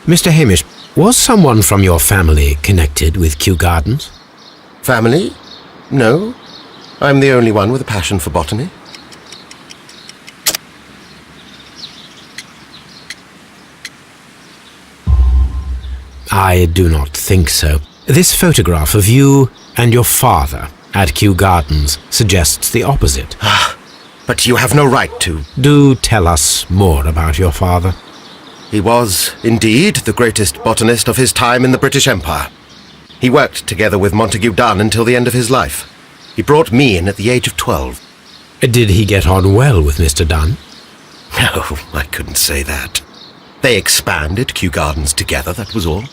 Mr. Hamish, was someone from your family connected with Kew Gardens? Family? No. I'm the only one with a passion for botany. I do not think so. This photograph of you and your father at Kew Gardens suggests the opposite. But you have no right to. Do tell us more about your father. He was, indeed, the greatest botanist of his time in the British Empire. He worked together with Montague Dunn until the end of his life. He brought me in at the age of 12. Did he get on well with Mr. Dunn? No, I couldn't say that. They expanded Kew Gardens together, that was all.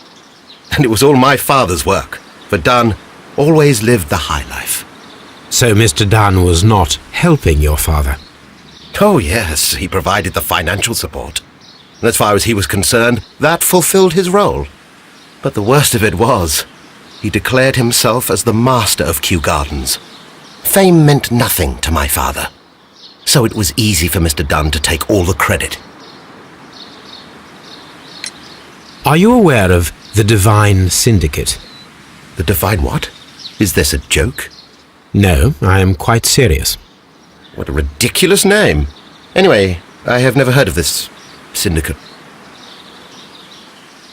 And it was all my father's work, for Dunn always lived the high life. So Mr. Dunn was not helping your father? Oh yes, he provided the financial support. And as far as he was concerned, that fulfilled his role. But the worst of it was, he declared himself as the master of Kew Gardens. Fame meant nothing to my father, so it was easy for Mr. Dunn to take all the credit. Are you aware of the Divine Syndicate? The Divine what? Is this a joke? No, I am quite serious. What a ridiculous name. Anyway, I have never heard of this syndicate.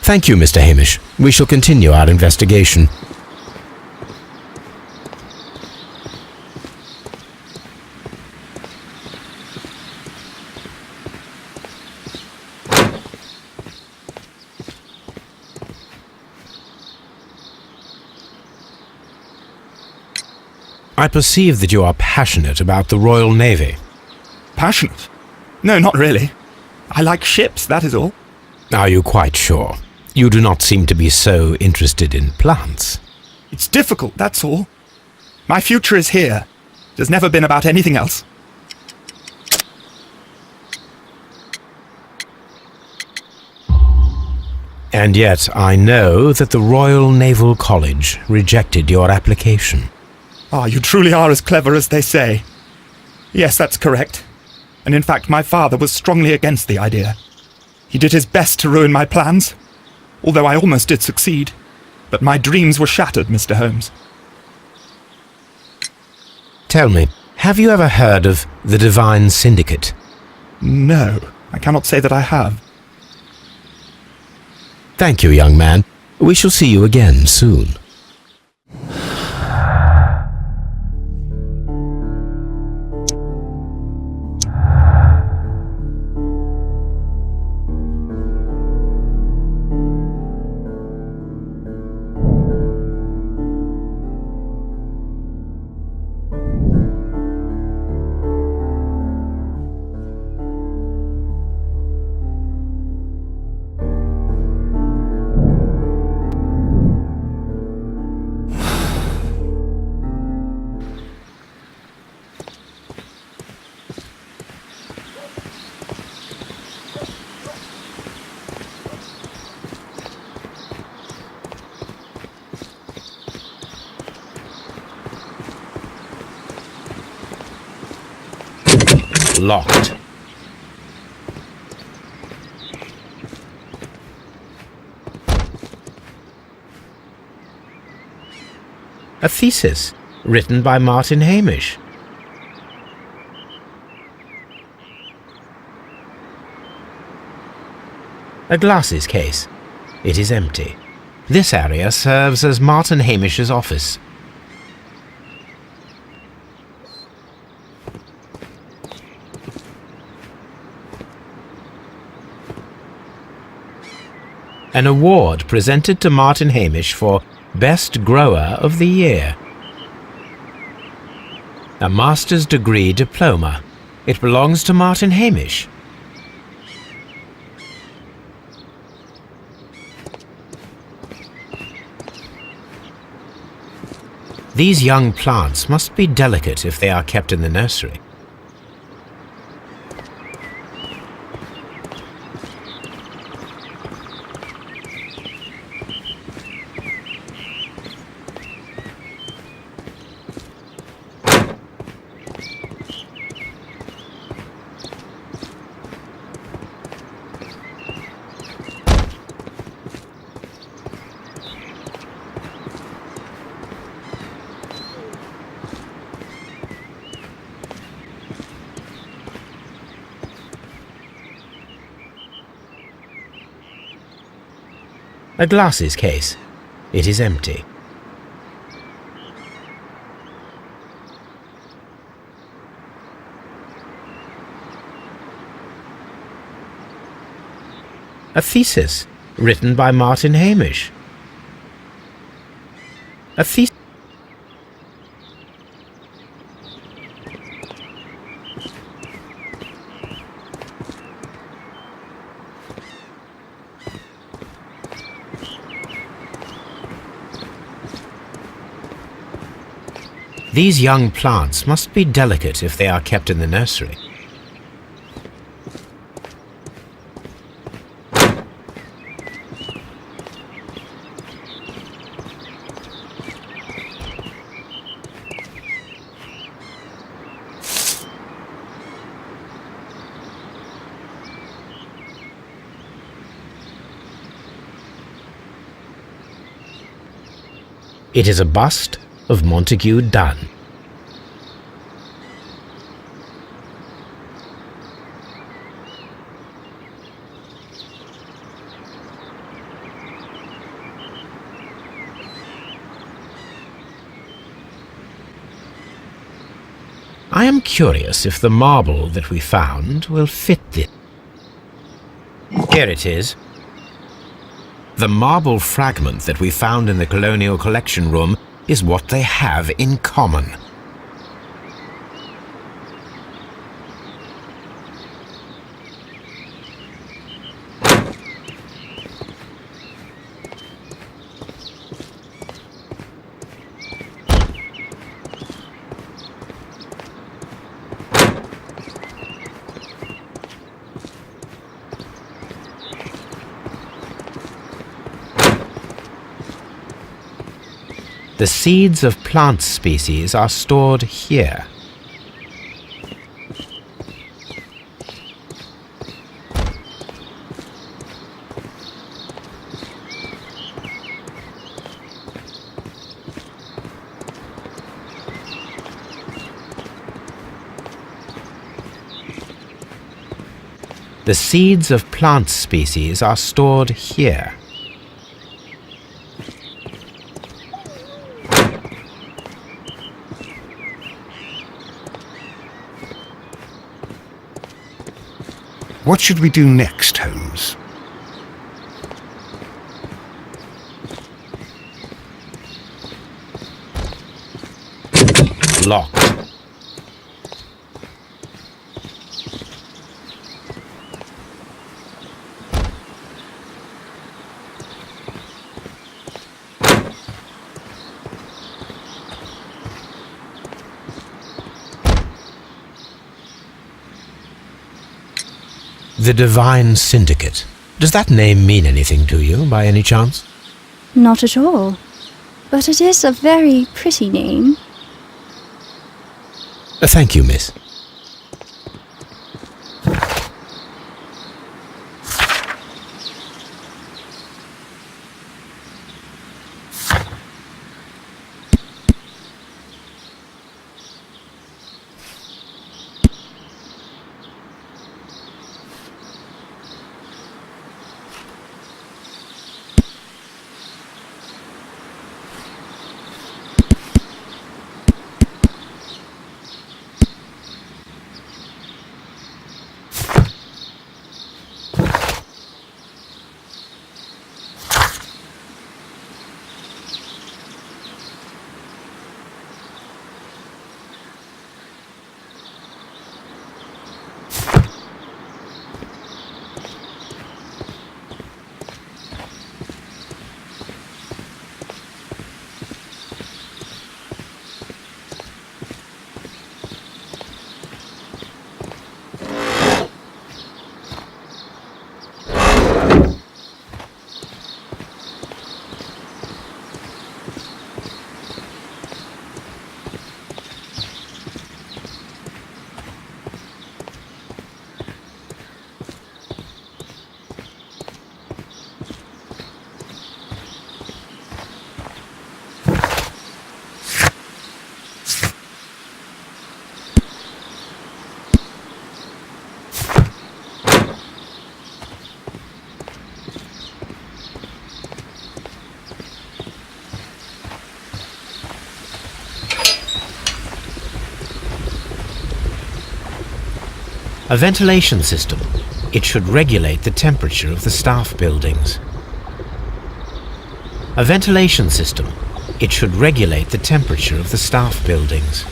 Thank you, Mr. Hamish. We shall continue our investigation. I perceive that you are passionate about the Royal Navy. Passionate? No, not really. I like ships, that is all. Are you quite sure? You do not seem to be so interested in plants. It's difficult, that's all. My future is here. It has never been about anything else. And yet I know that the Royal Naval College rejected your application. Ah, you truly are as clever as they say. Yes, that's correct. And in fact, my father was strongly against the idea. He did his best to ruin my plans, although I almost did succeed. But my dreams were shattered, Mr. Holmes. Tell me, have you ever heard of the Divine Syndicate? No, I cannot say that I have. Thank you, young man. We shall see you again soon. Locked. A thesis written by Martin Hamish. A glasses case. It is empty. This area serves as Martin Hamish's office. An award presented to Martin Hamish for Best Grower of the Year. A master's degree diploma. It belongs to Martin Hamish. These young plants must be delicate if they are kept in the nursery. A glass's case. It is empty. A thesis written by Martin Hamish. A thesis. These young plants must be delicate if they are kept in the nursery. It is a bust of Montague Dunn. I am curious if the marble that we found will fit this. Here it is. The marble fragment that we found in the Colonial Collection Room is what they have in common. The seeds of plant species are stored here. The seeds of plant species are stored here. What should we do next, Holmes? Locked. The Divine Syndicate. Does that name mean anything to you, by any chance? Not at all. But it is a very pretty name. Thank you, miss. A ventilation system. It should regulate the temperature of the staff buildings. A ventilation system. It should regulate the temperature of the staff buildings.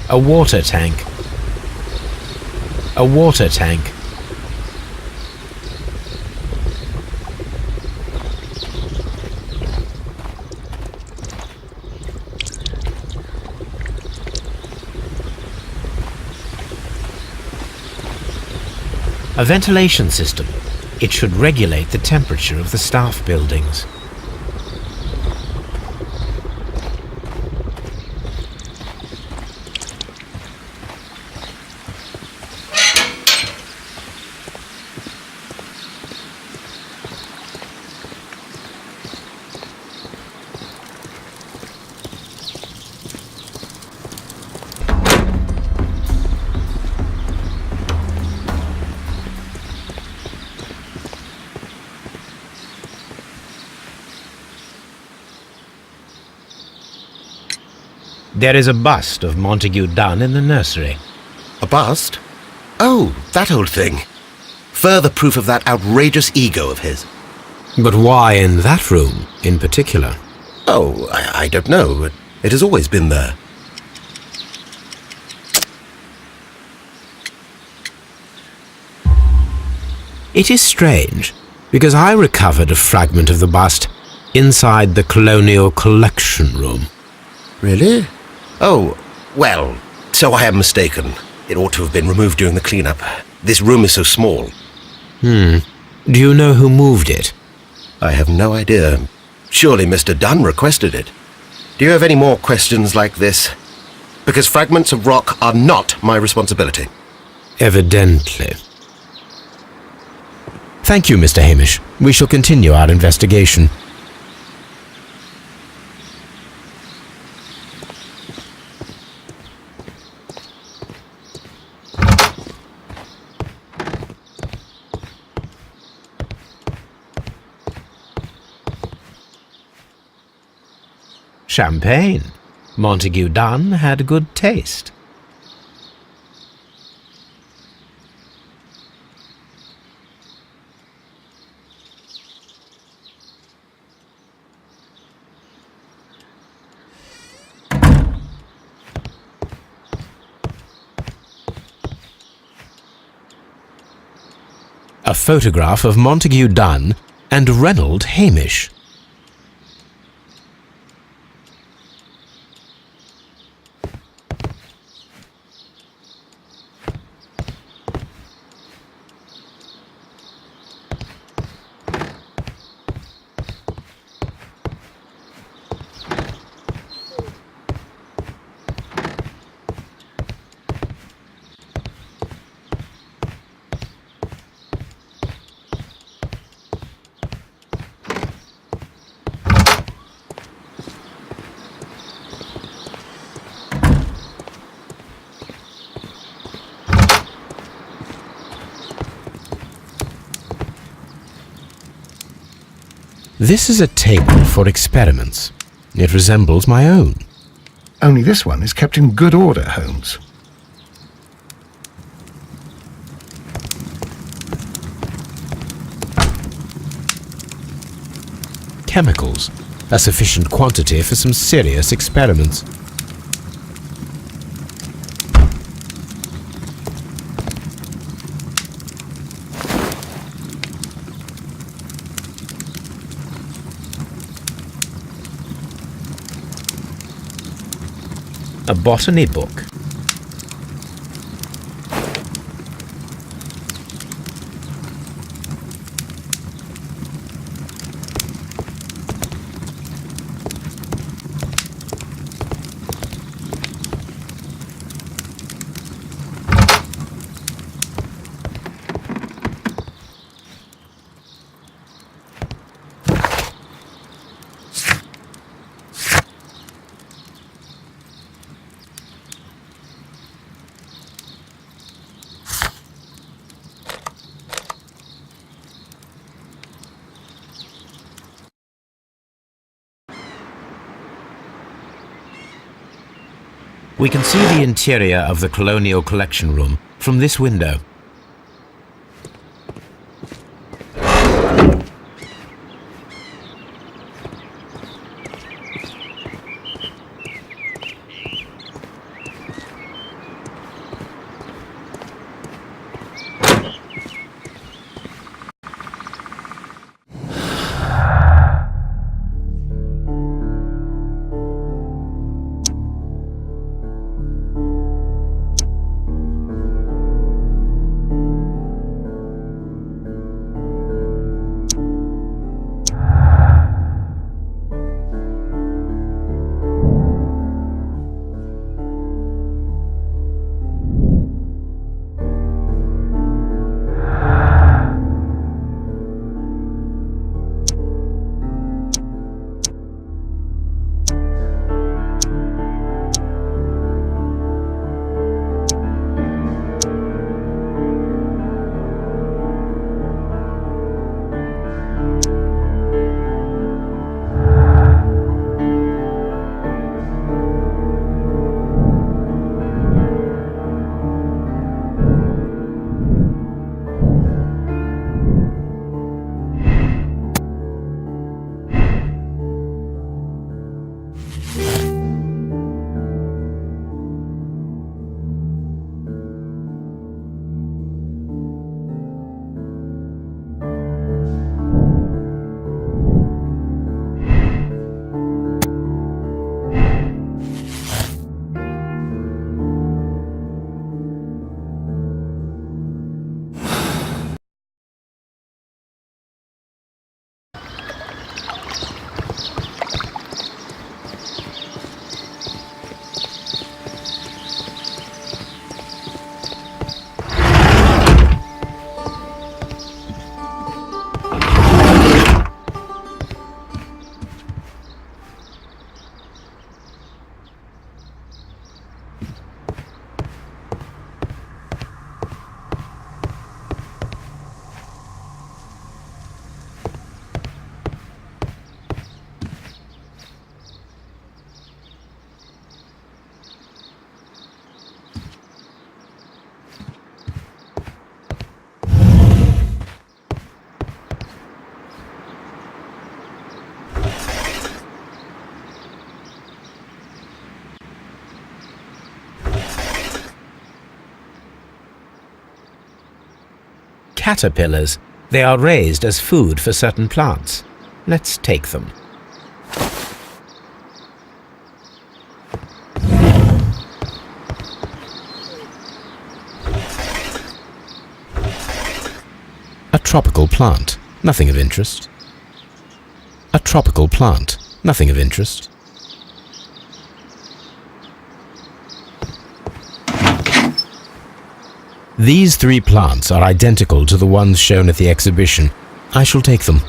A water tank. A water tank. A ventilation system. It should regulate the temperature of the staff buildings. There is a bust of Montague Dunn in the nursery. A bust? Oh, that old thing. Further proof of that outrageous ego of his. But why in that room in particular? Oh, I don't know. It has always been there. It is strange, because I recovered a fragment of the bust inside the Colonial Collection Room. Really? Oh, well, so I am mistaken. It ought to have been removed during the cleanup. This room is so small. Do you know who moved it? I have no idea. Surely Mr. Dunn requested it. Do you have any more questions like this? Because fragments of rock are not my responsibility. Evidently. Thank you, Mr. Hamish. We shall continue our investigation. Champagne. Montague Dunn had good taste. A photograph of Montague Dunn and Reynold Hamish. This is a table for experiments. It resembles my own. Only this one is kept in good order, Holmes. Chemicals. A sufficient quantity for some serious experiments. A botany book. We can see the interior of the Colonial Collection Room from this window. Caterpillars. They are raised as food for certain plants. Let's take them. A tropical plant. Nothing of interest. A tropical plant. Nothing of interest. These 3 plants are identical to the ones shown at the exhibition. I shall take them.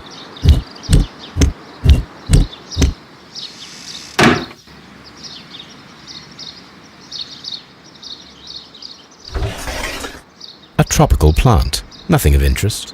A tropical plant. Nothing of interest.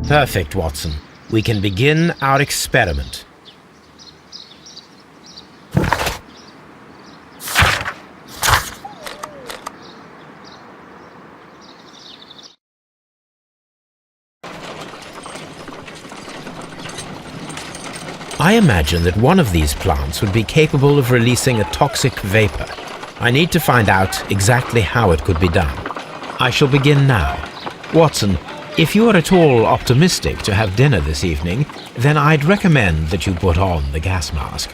Perfect, Watson. We can begin our experiment. I imagine that one of these plants would be capable of releasing a toxic vapor. I need to find out exactly how it could be done. I shall begin now. Watson, if you are at all optimistic to have dinner this evening, then I'd recommend that you put on the gas mask.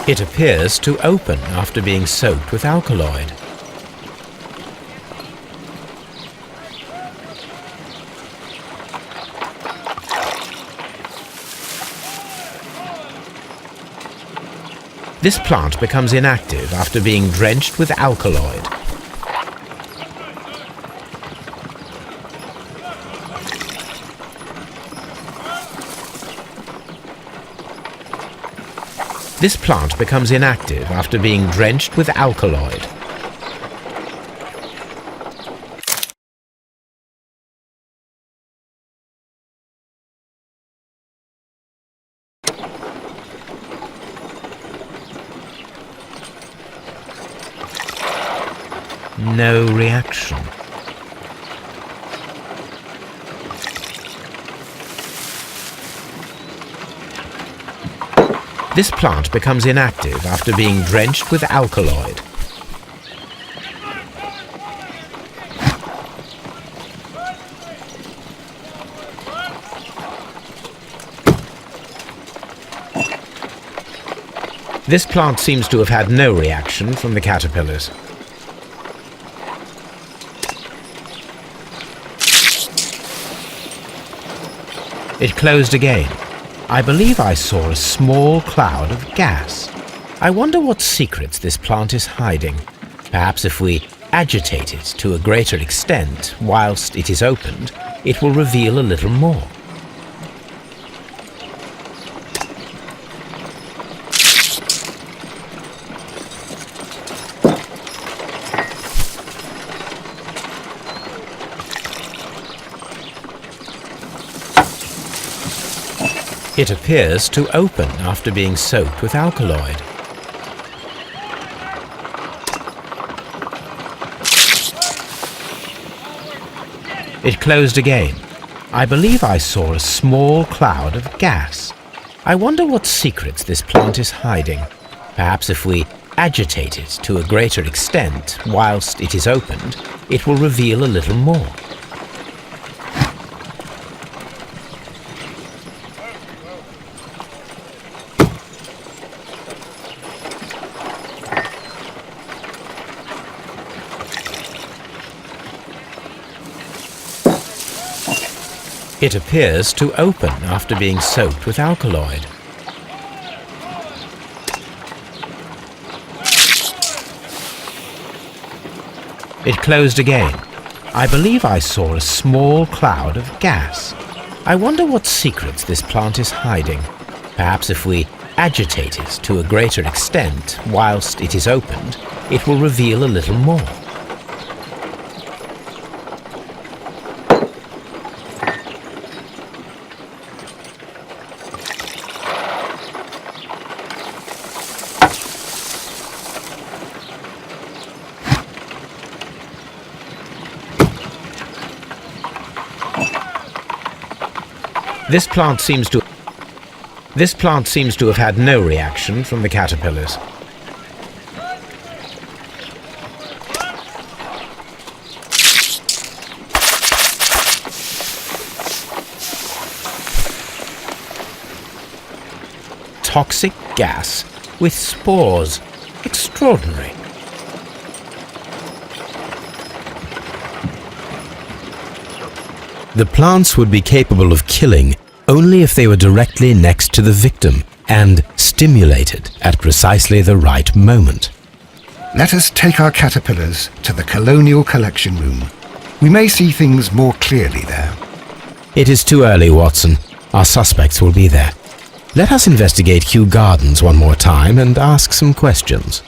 It appears to open after being soaked with alkaloid. This plant becomes inactive after being drenched with alkaloid. This plant becomes inactive after being drenched with alkaloid. No reaction. This plant becomes inactive after being drenched with alkaloid. This plant seems to have had no reaction from the caterpillars. It closed again. I believe I saw a small cloud of gas. I wonder what secrets this plant is hiding. Perhaps if we agitate it to a greater extent whilst it is opened, it will reveal a little more. It appears to open after being soaked with alkaloid. It closed again. I believe I saw a small cloud of gas. I wonder what secrets this plant is hiding. Perhaps if we agitate it to a greater extent whilst it is opened, it will reveal a little more. It appears to open after being soaked with alkaloid. It closed again. I believe I saw a small cloud of gas. I wonder what secrets this plant is hiding. Perhaps if we agitate it to a greater extent whilst it is opened, it will reveal a little more. This plant seems to have had no reaction from the caterpillars. Toxic gas with spores. Extraordinary. The plants would be capable of killing only if they were directly next to the victim and stimulated at precisely the right moment. Let us take our caterpillars to the Colonial Collection Room. We may see things more clearly there. It is too early, Watson. Our suspects will be there. Let us investigate Kew Gardens one more time and ask some questions.